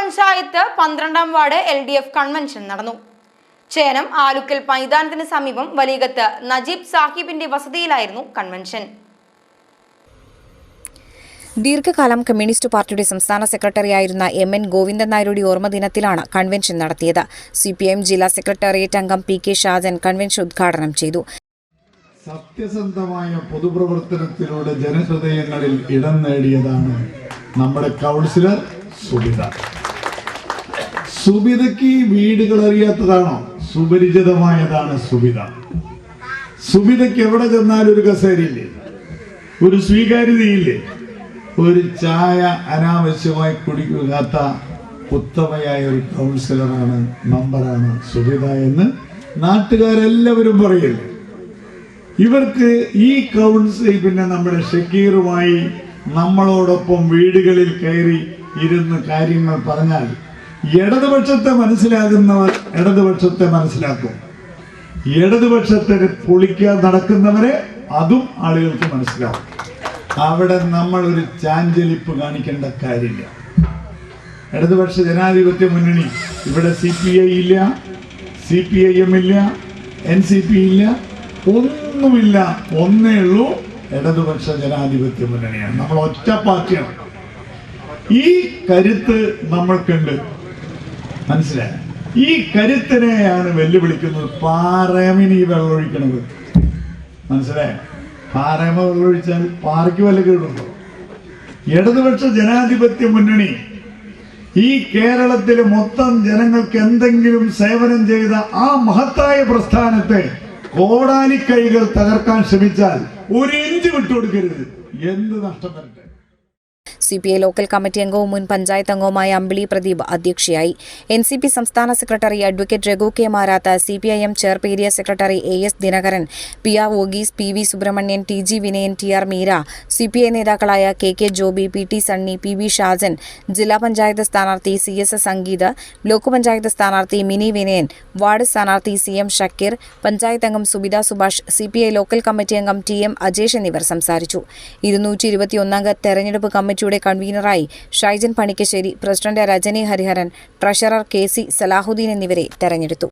Panchayat 12ാം ward LDF convention നടന്നു. ചേനം ആലുക്കൽ മൈതാനത്തിന് സമീപം വലിയകത്ത് നജീബ് സാഹിബിന്റെ വസതിയിലായിരുന്നു കൺവെൻഷൻ. ദീർഘകാലം കമ്മ്യൂണിസ്റ്റ് പാർട്ടിയുടെ സംസ്ഥാന സെക്രട്ടറിയായിരുന്ന MN ഗോവിന്ദൻ നായരുടെ ഓർമ്മ ദിനത്തിലാണ് കൺവെൻഷൻ നടത്തിയത്. CPIM ജില്ലാ സെക്രട്ടേറിയറ്റ് അംഗം PK ഷാജൻ കൺവെൻഷൻ ഉദ്ഘാടനം ചെയ്തു. സത്യസന്ധമായ പൊതുപ്രവർത്തനത്തിലൂടെ ജനഹൃദയങ്ങളിൽ ഇടം നേടിയതാണ് നമ്മുടെ കൗൺസിലർ സുബിത. സുബിതയ്ക്ക് വീടുകൾ അറിയാത്തതാണോ? സുപരിചിതമായതാണ് സുബിത. സുബിതയ്ക്ക് എവിടെ ചെന്നാലും ഒരു കസേരയില്ലേ, ഒരു സ്വീകാര്യതയില്ലേ, ഒരു ചായ അനാവശ്യമായി കുടിക്കാത്ത ഉത്തമയായ ഒരു കൗൺസിലറാണ്, മെമ്പറാണ് സുബിത എന്ന് നാട്ടുകാരെല്ലാവരും പറയല്ലേ. ഇവർക്ക് ഈ കൗൺസിൽ പിന്നെ നമ്മുടെ ഷക്കീറുമായി നമ്മളോടൊപ്പം വീടുകളിൽ കയറി ഇരുന്ന് കാര്യങ്ങൾ പറഞ്ഞാൽ ഇടതുപക്ഷത്തെ മനസ്സിലാകുന്നവർ ഇടതുപക്ഷത്തെ മനസ്സിലാക്കും, ഇടതുപക്ഷത്തെ പൊളിക്കാൻ നടക്കുന്നവരെ അതും ആളുകൾക്ക് മനസ്സിലാവും. അവിടെ നമ്മൾ ഒരു ചാഞ്ചലിപ്പ് കാണിക്കേണ്ട കാര്യമില്ല. ഇടതുപക്ഷ ജനാധിപത്യ മുന്നണി ഇവിടെ CPI ഇല്ല, CPIM ഇല്ല, NCP ഇല്ല, ഒന്നുമില്ല. ഒന്നേ ഉള്ളൂ, ഇടതുപക്ഷ ജനാധിപത്യ മുന്നണിയാണ്. നമ്മൾ ഒറ്റ പാർട്ടിയാണ്. ഈ കരുത്ത് നമ്മൾക്കുണ്ട്, മനസ്സിലായ? ഈ കരുത്തിനെയാണ് വെല്ലുവിളിക്കുന്നത് പാറമിനി വെള്ളമൊഴിക്കണത്, മനസ്സിലായ? പാറമ വെള്ളമൊഴിച്ചാൽ പാറയ്ക്ക് വല്ല കേടുണ്ടോ? ഇടതുപക്ഷ ജനാധിപത്യ മുന്നണി ഈ കേരളത്തിലെ മൊത്തം ജനങ്ങൾക്ക് എന്തെങ്കിലും സേവനം ചെയ്ത ആ മഹത്തായ പ്രസ്ഥാനത്തെ കോടാലിക്കൈകൾ തകർക്കാൻ ശ്രമിച്ചാൽ ഒരു ഇഞ്ച് വിട്ടുകൊടുക്കരുത്. എന്ത് നഷ്ടം വരട്ടെ. CPI ലോക്കൽ കമ്മിറ്റി അംഗവും മുൻ പഞ്ചായത്ത് അംഗവുമായ അമ്പിളി പ്രദീപ് അധ്യക്ഷയായി. NCP സംസ്ഥാന secretary advocate Raghu K Marath, CPIM ചെയർപ് area secretary AS Dinakaran, PR വോഗീസ്, PV Subramanian, TG Vinayan, TR Meera, CPI നേതാക്കളായ KK Joby, PT Sunny, PB Shajan, ജില്ലാ പഞ്ചായത്ത് സ്ഥാനാർത്ഥി CS സംഗീത്, ബ്ലോക്ക് പഞ്ചായത്ത് സ്ഥാനാർത്ഥി മിനി വിനയൻ, വാർഡ് സ്ഥാനാർത്ഥി CM ഷക്കീർ, പഞ്ചായത്ത് അംഗം Subitha Subhash, CPI local committee അംഗം TM അജേഷ് എന്നിവർ സംസാരിച്ചു. 221 അംഗ തെരഞ്ഞെടുപ്പ് കമ്മിറ്റിയുടെ കൺവീനറായി Shaijan Panikkassery, president Rajani Hariharan, treasurer KC Salahuddin എന്നിവരെ തെരഞ്ഞെടുത്തു.